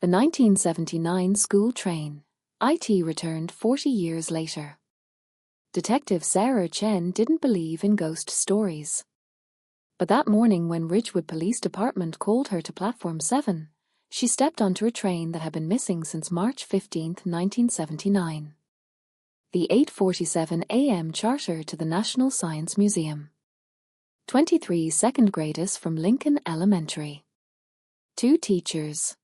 The 1979 school train. IT returned 40 years later. Detective Sarah Chen didn't believe in ghost stories. But that morning when Ridgewood Police Department called her to Platform 7, she stepped onto a train that had been missing since March 15, 1979. The 8:47 a.m. charter to the National Science Museum. 23 second graders from Lincoln Elementary. 2 teachers.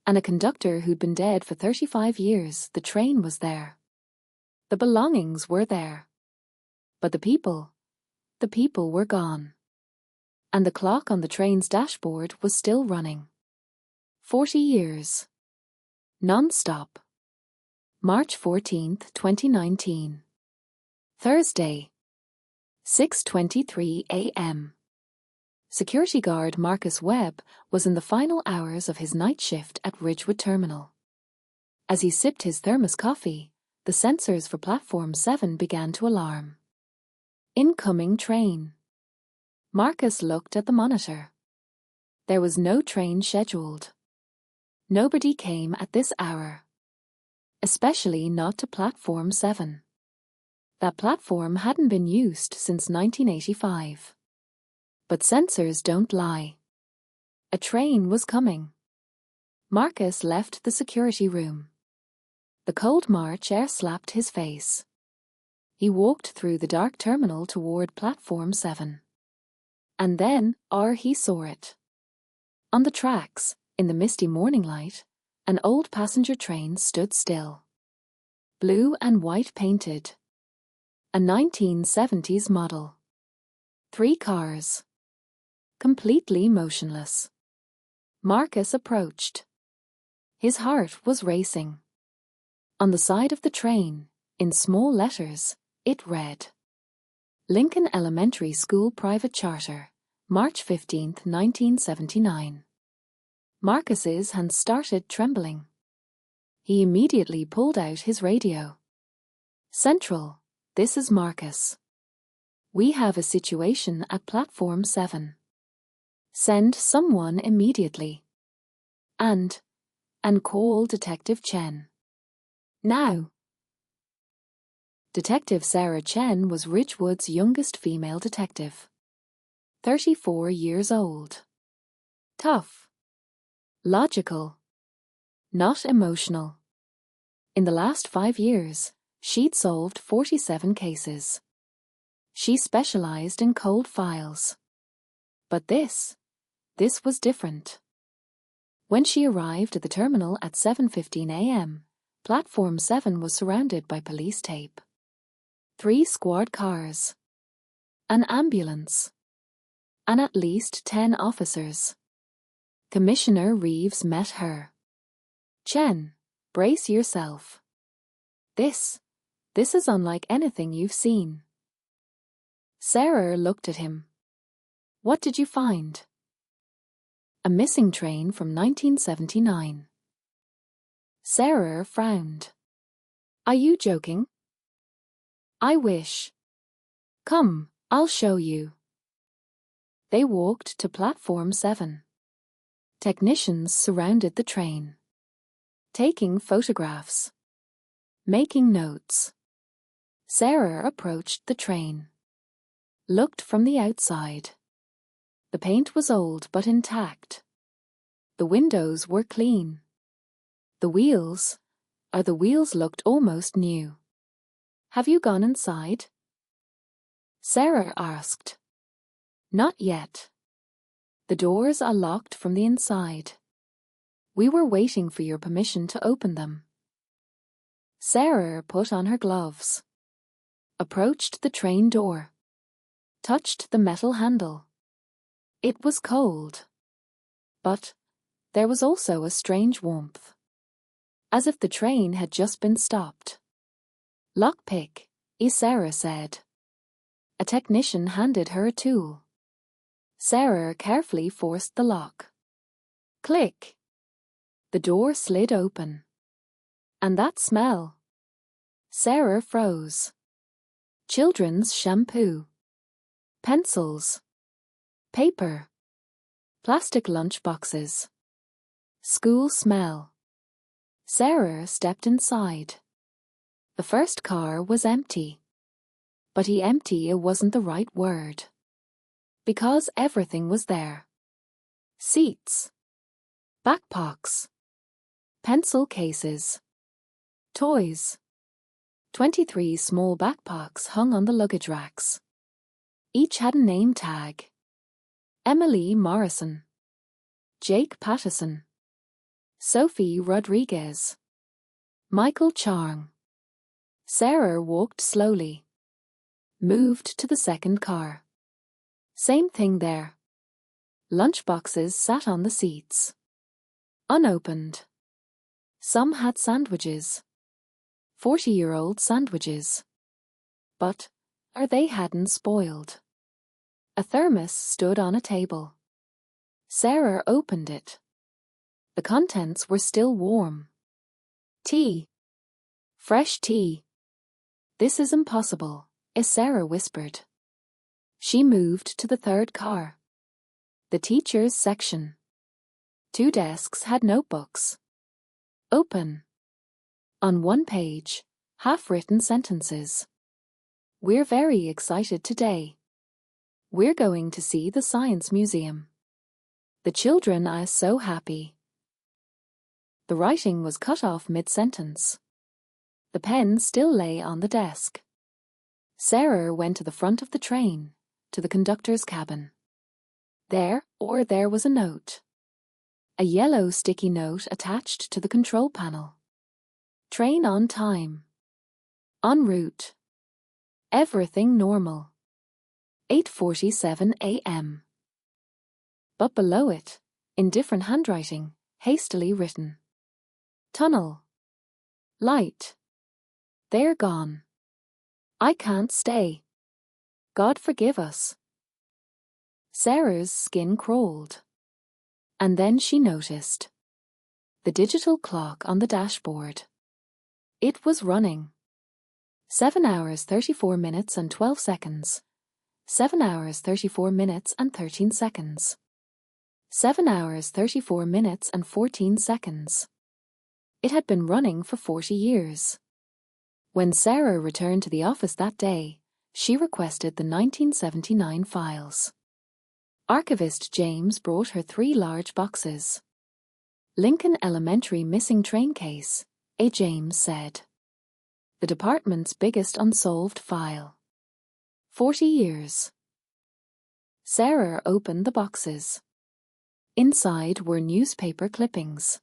And a conductor who'd been dead for 35 years. The train was there. The belongings were there. But the people were gone. And the clock on the train's dashboard was still running. 40 years. Nonstop. March 14, 2019. Thursday. 6:23 a.m. Security guard Marcus Webb was in the final hours of his night shift at Ridgewood Terminal. As he sipped his thermos coffee, the sensors for Platform 7 began to alarm. Incoming train. Marcus looked at the monitor. There was no train scheduled. Nobody came at this hour. Especially not to Platform 7. That platform hadn't been used since 1985. But sensors don't lie. A train was coming. Marcus left the security room. The cold March air slapped his face. He walked through the dark terminal toward Platform 7. And then, he saw it. On the tracks, in the misty morning light, an old passenger train stood still. Blue and white painted. A 1970s model. 3 cars. Completely motionless. Marcus approached. His heart was racing. On the side of the train, in small letters, it read, Lincoln Elementary School Private Charter, March 15, 1979. Marcus's hands started trembling. He immediately pulled out his radio. Central, this is Marcus. We have a situation at Platform 7. Send someone immediately. And call Detective Chen. Now. Detective Sarah Chen was Ridgewood's youngest female detective. 34 years old. Tough. Logical. Not emotional. In the last 5 years, she'd solved 47 cases. She specialized in cold files. But this was different. When she arrived at the terminal at 7:15 a.m., Platform 7 was surrounded by police tape. 3 squad cars. An ambulance. And at least 10 officers. Commissioner Reeves met her. Chen, brace yourself. This is unlike anything you've seen. Sarah looked at him. What did you find? A missing train from 1979. Sarah frowned. Are you joking? I wish. Come, I'll show you. They walked to Platform 7. Technicians surrounded the train. Taking photographs. Making notes. Sarah approached the train. Looked from the outside. The paint was old but intact. The windows were clean. The wheels looked almost new. Have you gone inside? Sarah asked. Not yet. The doors are locked from the inside. We were waiting for your permission to open them. Sarah put on her gloves. Approached the train door. Touched the metal handle. It was cold. But there was also a strange warmth. As if the train had just been stopped. Lockpick, Sarah said. A technician handed her a tool. Sarah carefully forced the lock. Click. The door slid open. And that smell. Sarah froze. Children's shampoo. Pencils. Paper. Plastic lunch boxes. School smell. Sarah stepped inside. The first car was empty. But empty wasn't the right word. Because everything was there. Seats. Backpacks. Pencil cases. Toys. 23 small backpacks hung on the luggage racks. Each had a name tag. Emily Morrison. Jake Pattison. Sophie Rodriguez. Michael Chang. Sarah walked slowly. Moved to the second car. Same thing there. Lunchboxes sat on the seats. Unopened. Some had sandwiches. 40-year-old sandwiches. But they hadn't spoiled. A thermos stood on a table. Sarah opened it. The contents were still warm. Tea. Fresh tea. This is impossible, Sarah whispered. She moved to the third car. The teacher's section. 2 desks had notebooks. Open. On one page, half-written sentences. We're very excited today. We're going to see the Science Museum. The children are so happy. The writing was cut off mid-sentence. The pen still lay on the desk. Sarah went to the front of the train, to the conductor's cabin. There was a note. A yellow sticky note attached to the control panel. Train on time. En route. Everything normal. 8:47 a.m. But below it, in different handwriting, hastily written. Tunnel. Light. They're gone. I can't stay. God forgive us. Sarah's skin crawled. And then she noticed. The digital clock on the dashboard. It was running. 7 hours 34 minutes and 12 seconds. 7 hours 34 minutes and 13 seconds. 7 hours 34 minutes and 14 seconds. It had been running for 40 years. When Sarah returned to the office that day, she requested the 1979 files. Archivist James brought her 3 large boxes. Lincoln Elementary missing train case, A. James said. The department's biggest unsolved file. 40 years. Sarah opened the boxes. Inside were newspaper clippings.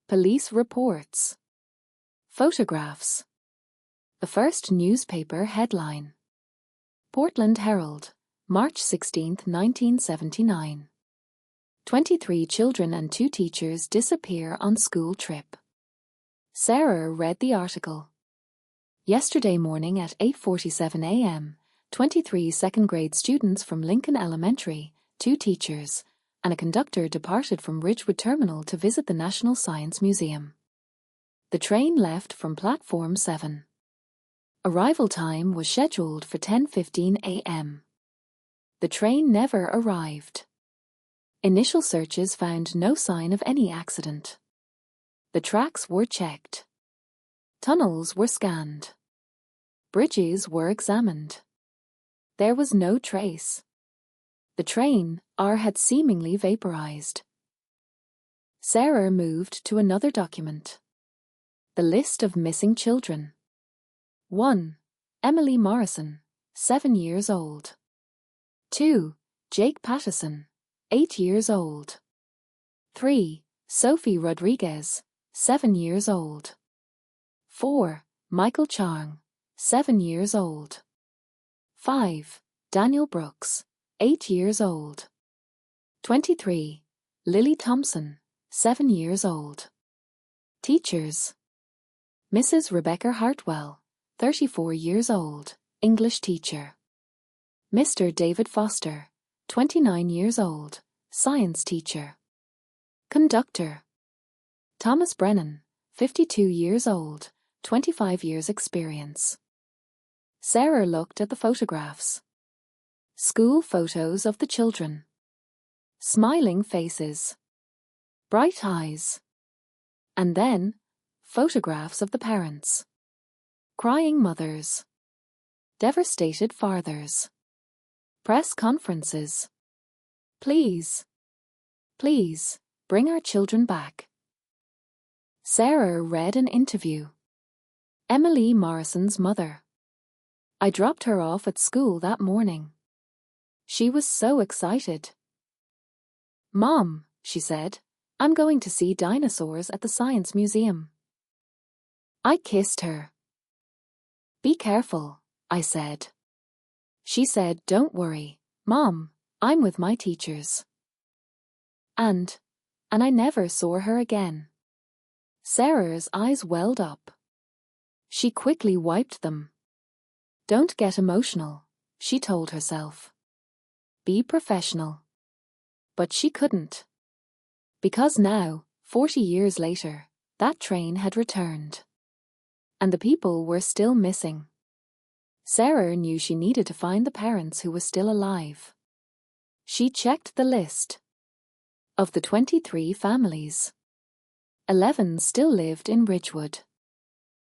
Police reports. Photographs. The first newspaper headline. Portland Herald, March 16, 1979. 23 children and 2 teachers disappear on school trip. Sarah read the article. Yesterday morning at 8:47 a.m., 23 second-grade students from Lincoln Elementary, 2 teachers, and a conductor departed from Ridgewood Terminal to visit the National Science Museum. The train left from Platform 7. Arrival time was scheduled for 10:15 a.m. The train never arrived. Initial searches found no sign of any accident. The tracks were checked. Tunnels were scanned. Bridges were examined. There was no trace. The train had seemingly vaporized. Sarah moved to another document. The list of missing children. 1. Emily Morrison, 7 years old. 2. Jake Pattison, 8 years old. 3. Sophie Rodriguez, 7 years old. 4. Michael Chang, 7 years old. 5. Daniel Brooks, 8 years old. 23. Lily Thompson, 7 years old. Teachers. Mrs. Rebecca Hartwell, 34 years old, English teacher. Mr. David Foster, 29 years old, science teacher. Conductor. Thomas Brennan, 52 years old, 25 years experience. Sarah looked at the photographs. School photos of the children. Smiling faces. bright eyes. And then, photographs of the parents. Crying mothers. Devastated fathers. Press conferences. Please. Please, bring our children back. Sarah read an interview. Emily Morrison's mother. I dropped her off at school that morning. She was so excited. Mom, she said, I'm going to see dinosaurs at the Science Museum. I kissed her. Be careful, I said. She said, don't worry, Mom, I'm with my teachers. And I never saw her again. Sarah's eyes welled up. She quickly wiped them. Don't get emotional, she told herself. Be professional. But she couldn't. Because now, 40 years later, that train had returned. And the people were still missing. Sarah knew she needed to find the parents who were still alive. She checked the list. Of the 23 families, 11 still lived in Ridgewood.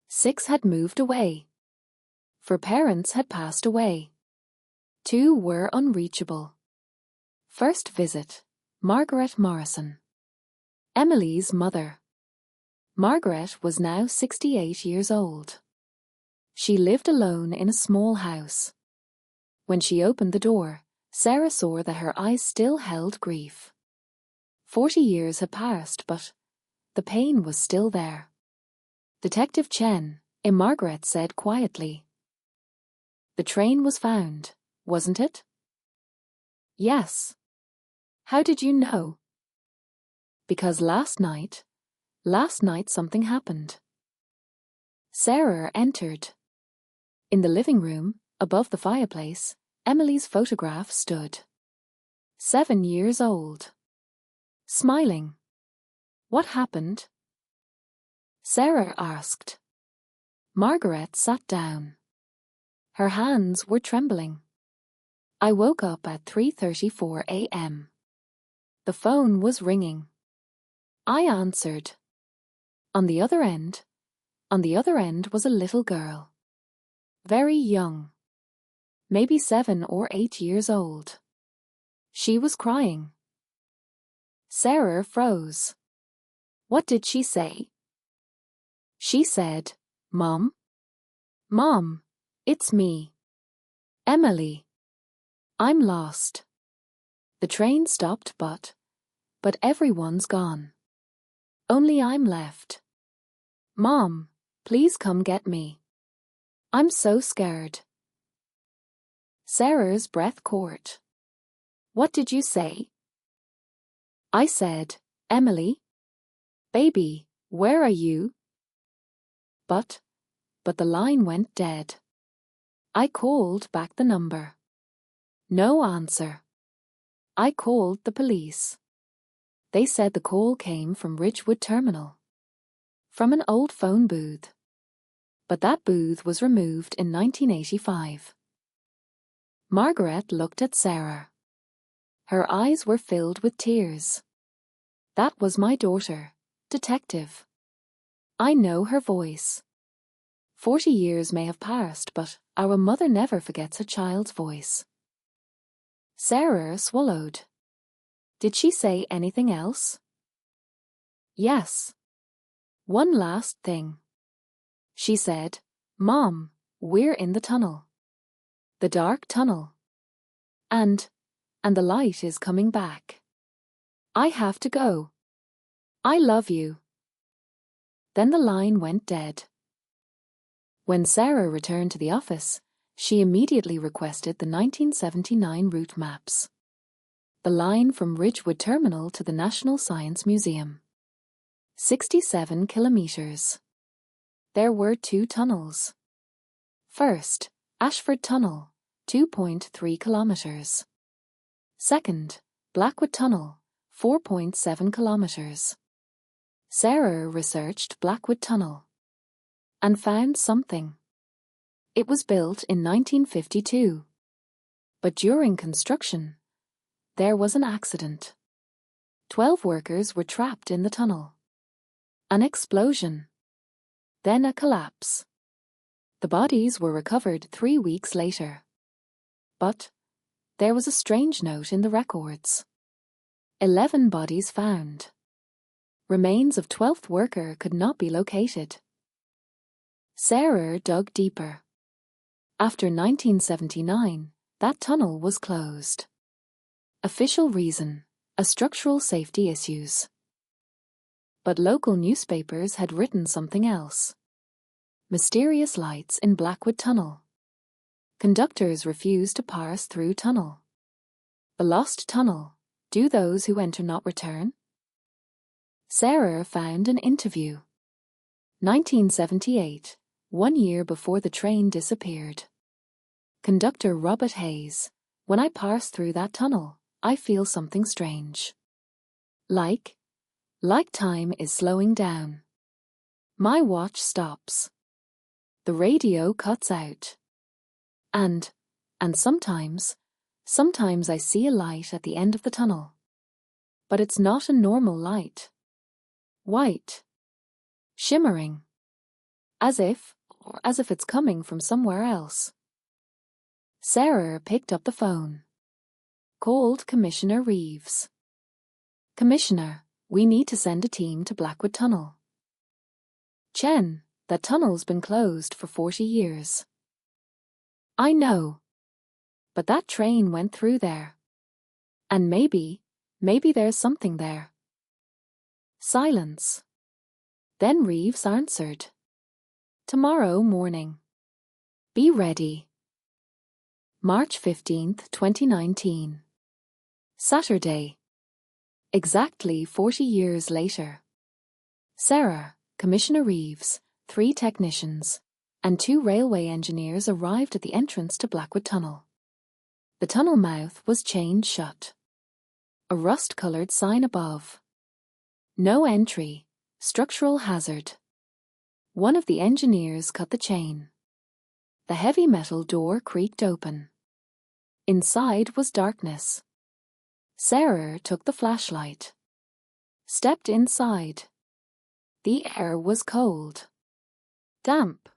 6 had moved away. 4 parents had passed away. 2 were unreachable. First visit, Margaret Morrison. Emily's mother. Margaret was now 68 years old. She lived alone in a small house. When she opened the door, Sarah saw that her eyes still held grief. 40 years had passed, but the pain was still there. Detective Chen, Margaret said quietly. The train was found, wasn't it? Yes. How did you know? Because last night something happened. Sarah entered. In the living room, above the fireplace, Emily's photograph stood. 7 years old. Smiling. What happened? Sarah asked. Margaret sat down. Her hands were trembling. I woke up at 3:34 a.m. The phone was ringing. I answered. On the other end was a little girl. Very young. Maybe 7 or 8 years old. She was crying. Sarah froze. What did she say? She said, Mom? Mom, it's me. Emily. I'm lost. The train stopped, but everyone's gone. Only I'm left. Mom, please come get me. I'm so scared. Sarah's breath caught. What did you say? I said, Emily? Baby, where are you? But the line went dead. I called back the number. No answer. I called the police. They said the call came from Ridgewood Terminal. From an old phone booth. But that booth was removed in 1985. Margaret looked at Sarah. Her eyes were filled with tears. That was my daughter, Detective. I know her voice. 40 years may have passed, but our mother never forgets her child's voice. Sarah swallowed. Did she say anything else? Yes. One last thing. She said, Mom, we're in the tunnel. The dark tunnel. And the light is coming back. I have to go. I love you. Then the line went dead. When Sarah returned to the office, she immediately requested the 1979 route maps. The line from Ridgewood Terminal to the National Science Museum. 67 kilometers. There were 2 tunnels. First, Ashford Tunnel, 2.3 kilometers. Second, Blackwood Tunnel, 4.7 kilometers. Sarah researched Blackwood Tunnel and found something. It was built in 1952. But during construction, there was an accident. 12 workers were trapped in the tunnel. An explosion. Then a collapse. The bodies were recovered 3 weeks later. But there was a strange note in the records. 11 bodies found. Remains of 12th worker could not be located. Sarah dug deeper. After 1979, that tunnel was closed. Official reason: a structural safety issues. But local newspapers had written something else. Mysterious lights in Blackwood Tunnel. Conductors refuse to pass through tunnel. The lost tunnel. Do those who enter not return? Sarah found an interview. 1978, 1 year before the train disappeared. Conductor Robert Hayes: when I pass through that tunnel, I feel something strange. Like time is slowing down. My watch stops. The radio cuts out. And sometimes I see a light at the end of the tunnel. But it's not a normal light. White. Shimmering. As if it's coming from somewhere else. Sarah picked up the phone. Called Commissioner Reeves. Commissioner, we need to send a team to Blackwood Tunnel. Chen, that tunnel's been closed for 40 years. I know. But that train went through there. And maybe there's something there. Silence. Then Reeves answered. Tomorrow morning. Be ready. March 15th, 2019. Saturday. Exactly 40 years later. Sarah, Commissioner Reeves, 3 technicians, and 2 railway engineers arrived at the entrance to Blackwood Tunnel. The tunnel mouth was chained shut. A rust-colored sign above. No entry. Structural hazard. One of the engineers cut the chain. The heavy metal door creaked open. Inside was darkness. Sarah took the flashlight. Stepped inside. The air was cold. Damp.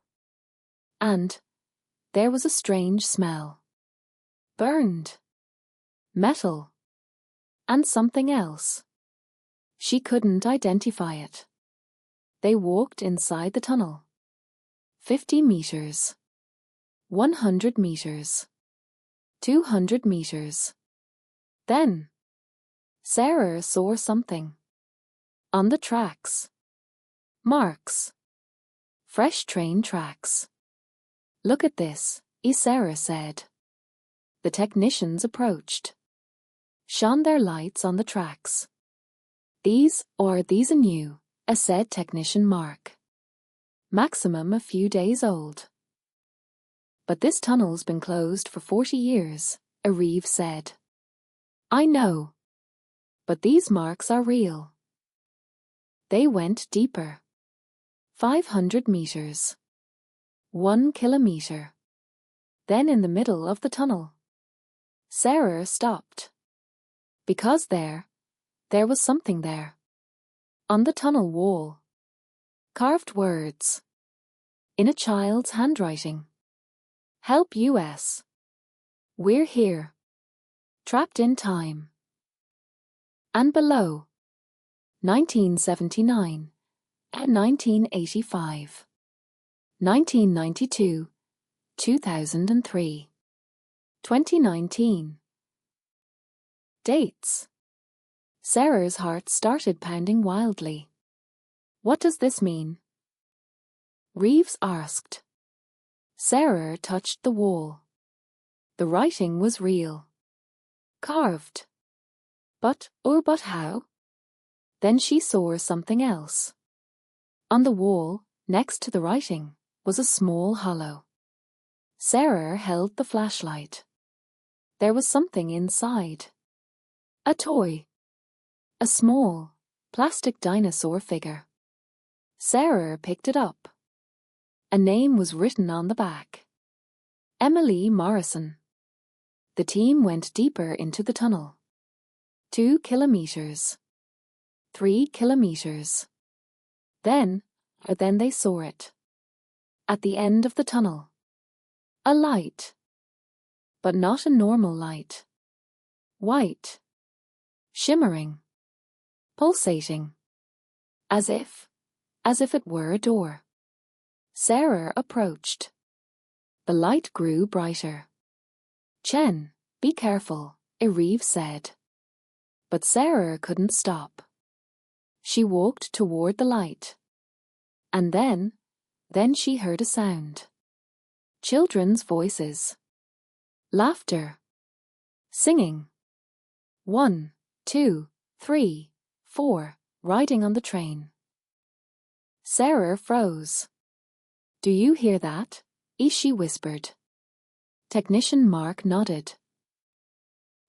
And there was a strange smell. Burned. Metal. And something else. She couldn't identify it. They walked inside the tunnel. 50 meters. 100 meters. 200 meters. Then Sarah saw something. On the tracks. Marks. Fresh train tracks. Look at this, Sarah said. The technicians approached. Shone their lights on the tracks. These are new, said technician Mark. Maximum a few days old. But this tunnel's been closed for 40 years, Reeves said. I know. But these marks are real. They went deeper. 500 meters. 1 kilometer. Then in the middle of the tunnel. Sarah stopped. Because there was something there. On the tunnel wall. Carved words. In a child's handwriting. Help US. We're here. Trapped in time. And below. 1979. 1985. 1992. 2003. 2019. Dates. Sarah's heart started pounding wildly. What does this mean? Reeves asked. Sarah touched the wall. The writing was real. Carved. But how? Then she saw something else. On the wall, next to the writing, was a small hollow. Sarah held the flashlight. There was something inside. A toy. A small, plastic dinosaur figure. Sarah picked it up. A name was written on the back. Emily Morrison. The team went deeper into the tunnel. 2 kilometers. 3 kilometers. Then they saw it. At the end of the tunnel. A light. But not a normal light. White. Shimmering. Pulsating. As if it were a door. Sarah approached. The light grew brighter. "Chen, be careful," Reeve said. But Sarah couldn't stop. She walked toward the light. And then she heard a sound. Children's voices. Laughter. Singing. 1, 2, 3, 4, riding on the train. Sarah froze. "Do you hear that?" she whispered. Technician Mark nodded.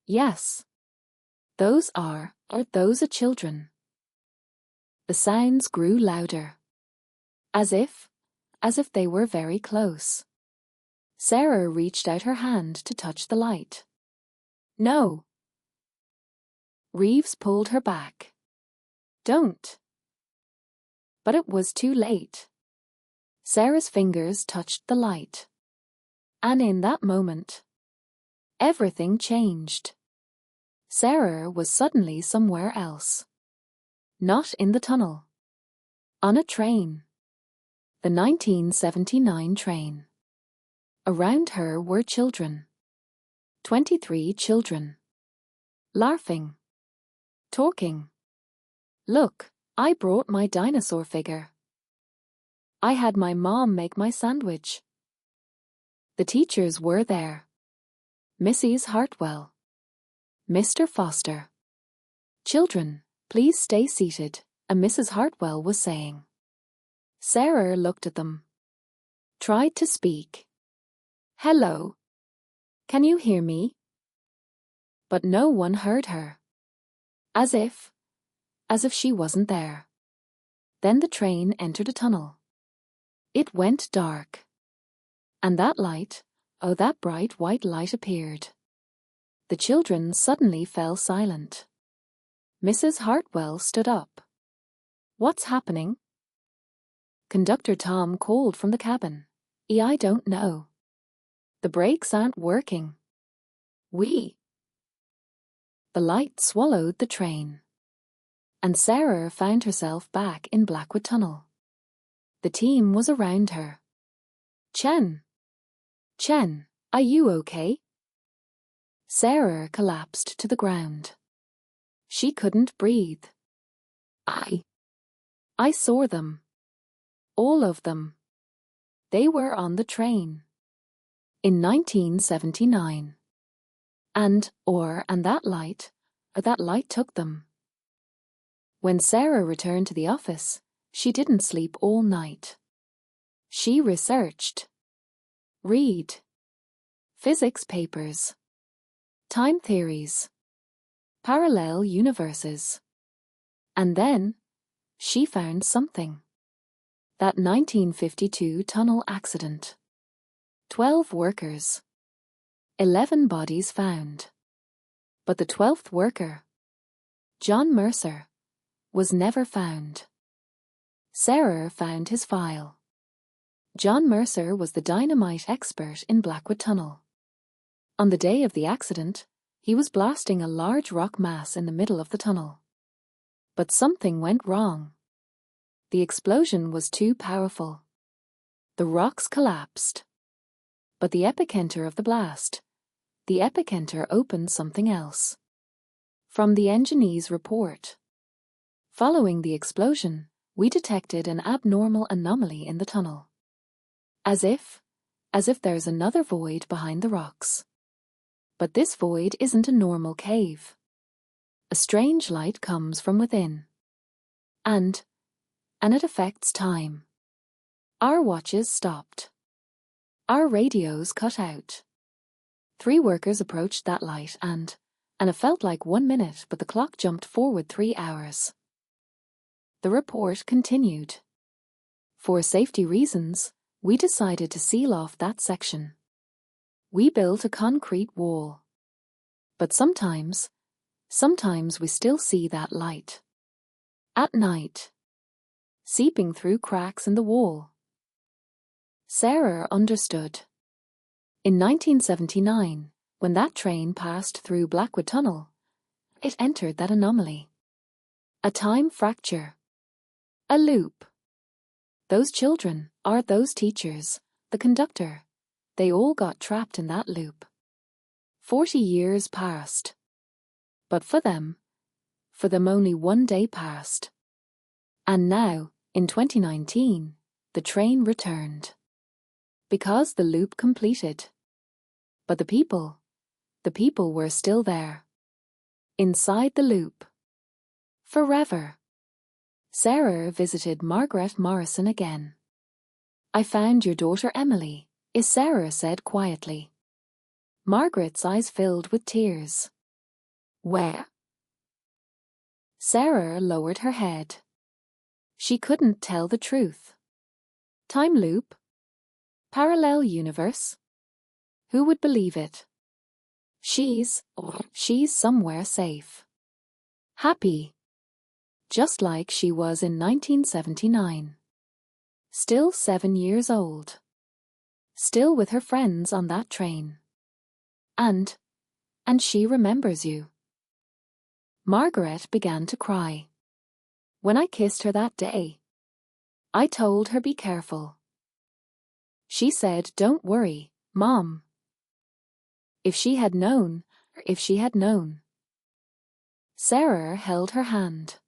"Yes. Those are children." The sounds grew louder. As if they were very close. Sarah reached out her hand to touch the light. "No." Reeves pulled her back. "Don't." But it was too late. Sarah's fingers touched the light. And in that moment, everything changed. Sarah was suddenly somewhere else. Not in the tunnel. On a train. The 1979 train. Around her were children. 23 children. Laughing. Talking. "Look, I brought my dinosaur figure. I had my mom make my sandwich." The teachers were there. Mrs. Hartwell. Mr. Foster. "Children, please stay seated," Mrs. Hartwell was saying. Sarah looked at them. Tried to speak. "Hello. Can you hear me?" But no one heard her. As if she wasn't there. Then the train entered a tunnel. It went dark. And that light, that bright white light appeared. The children suddenly fell silent. Mrs. Hartwell stood up. "What's happening?" Conductor Tom called from the cabin. "I don't know. The brakes aren't working. The light swallowed the train. And Sarah found herself back in Blackwood Tunnel. The team was around her. Chen, are you okay?" Sarah collapsed to the ground. She couldn't breathe. I saw them. All of them. They were on the train. In 1979. And that light took them. When Sarah returned to the office, she didn't sleep all night. She researched. Read. Physics papers. Time theories. Parallel universes. And then, she found something. That 1952 tunnel accident. 12 workers. 11 bodies found. But the 12th worker, John Mercer, was never found. Sarah found his file. John Mercer was the dynamite expert in Blackwood Tunnel. On the day of the accident, he was blasting a large rock mass in the middle of the tunnel. But something went wrong. The explosion was too powerful. The rocks collapsed. But the epicenter of the blast, the epicenter opened something else. From the engineer's report. Following the explosion, we detected an abnormal anomaly in the tunnel. As if there's another void behind the rocks. But this void isn't a normal cave. A strange light comes from within. And it affects time. Our watches stopped. Our radios cut out. 3 workers approached that light and it felt like 1 minute, but the clock jumped forward 3 hours. The report continued. For safety reasons, we decided to seal off that section. We built a concrete wall. But sometimes we still see that light. At night. Seeping through cracks in the wall. Sarah understood. In 1979, when that train passed through Blackwood Tunnel, it entered that anomaly. A time fracture. A loop. Those children, those teachers, the conductor, they all got trapped in that loop. 40 years passed. But for them only one day passed. And now, in 2019, the train returned. Because the loop completed. But the people were still there. Inside the loop. Forever. Sarah visited Margaret Morrison again. I found your daughter Emily, Sarah said quietly. Margaret's eyes filled with tears. Where? Sarah lowered her head. She couldn't tell the truth. Time loop? Parallel universe? Who would believe it? She's somewhere safe. Happy. Just like she was in 1979. Still 7 years old. Still with her friends on that train. And she remembers you. Margaret began to cry. When I kissed her that day, I told her be careful. She said, don't worry, Mom. If she had known. Sarah held her hand.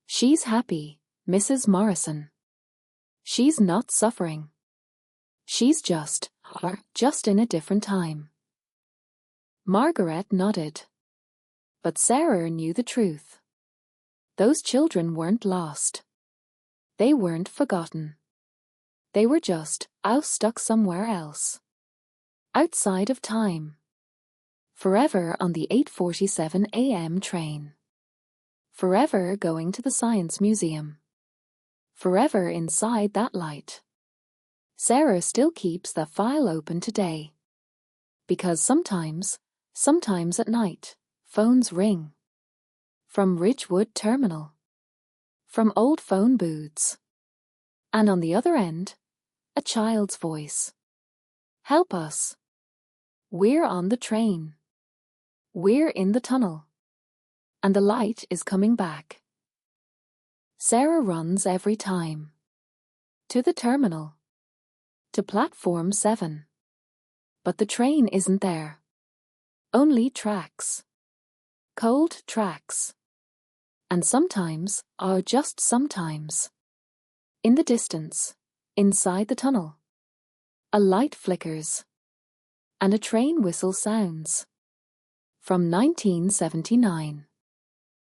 She's happy, Mrs. Morrison. She's not suffering. She's just in a different time. Margaret nodded. But Sarah knew the truth. Those children weren't lost. They weren't forgotten. They were just stuck somewhere else. Outside of time. Forever on the 8:47 a.m. train. Forever going to the Science Museum. Forever inside that light. Sarah still keeps the file open today. Because sometimes at night, phones ring. From Ridgewood Terminal. From old phone booths. And on the other end, a child's voice. Help us. We're on the train. We're in the tunnel. And the light is coming back. Sarah runs every time. To the terminal. To platform 7. But the train isn't there. Only tracks. Cold tracks. And sometimes, just sometimes. In the distance, inside the tunnel. A light flickers. And a train whistle sounds. From 1979.